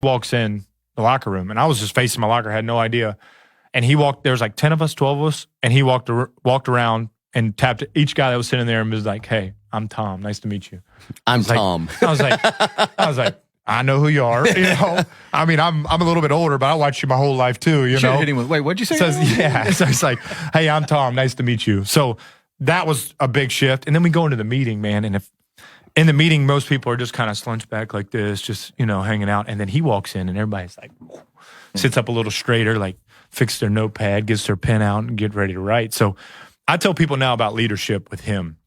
walks in the locker room, and I was just facing my locker, had no idea. And he walked, there was like 10 of us, 12 of us, and he walked around and tapped each guy that was sitting there and was like, "Hey, I'm Tom. Nice to meet you." I'm Tom. I was like, I know who you are. You know, I mean, I'm a little bit older, but I watched you my whole life too. You know, hit him with, wait, what'd you say? Yeah. So it's like, "Hey, I'm Tom. Nice to meet you." So that was a big shift. And then we go into the meeting, man. And if in the meeting, most people are just kind of slunched back like this, just, you know, hanging out. And then he walks in and everybody's like, sits up a little straighter, like fix their notepad, gets their pen out and get ready to write. So I tell people now about leadership with him.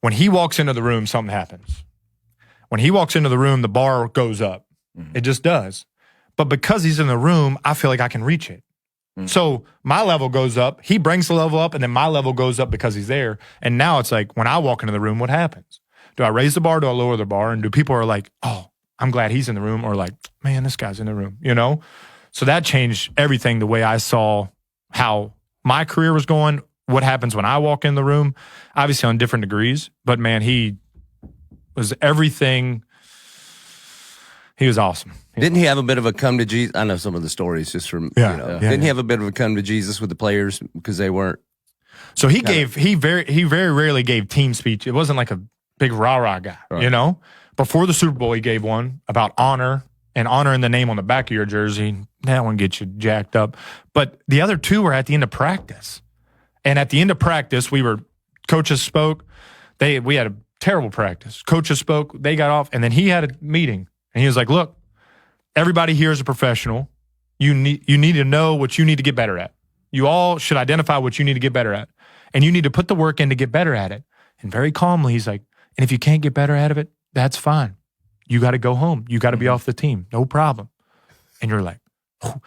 When he walks into the room, something happens. When he walks into the room, the bar goes up. It just does. But because he's in the room, I feel like I can reach it. So my level goes up, he brings the level up, and then my level goes up because he's there. And now it's like, when I walk into the room, what happens? Do I raise the bar? Do I lower the bar? And do people are like, "Oh, I'm glad he's in the room," or like, "Man, this guy's in the room," you know? So that changed everything, the way I saw how my career was going, what happens when I walk in the room, obviously on different degrees. But man, he was everything. He was awesome. Didn't he have a bit of a come to Jesus? I know some of the stories just from, Didn't he have a bit of a come to Jesus with the players because they weren't? So he very rarely gave team speech. It wasn't like a big rah-rah guy, you know? Before the Super Bowl, he gave one about honor and honoring the name on the back of your jersey. That one gets you jacked up. But the other two were at the end of practice. And at the end of practice, coaches spoke. We had a terrible practice. Coaches spoke, they got off, and then he had a meeting. And he was like, "Look, everybody here is a professional. You need to know what you need to get better at. You all should identify what you need to get better at. And you need to put the work in to get better at it." And very calmly, he's like, "And if you can't get better at it, that's fine. You got to go home. You got to be off the team. No problem." And you're like, oh.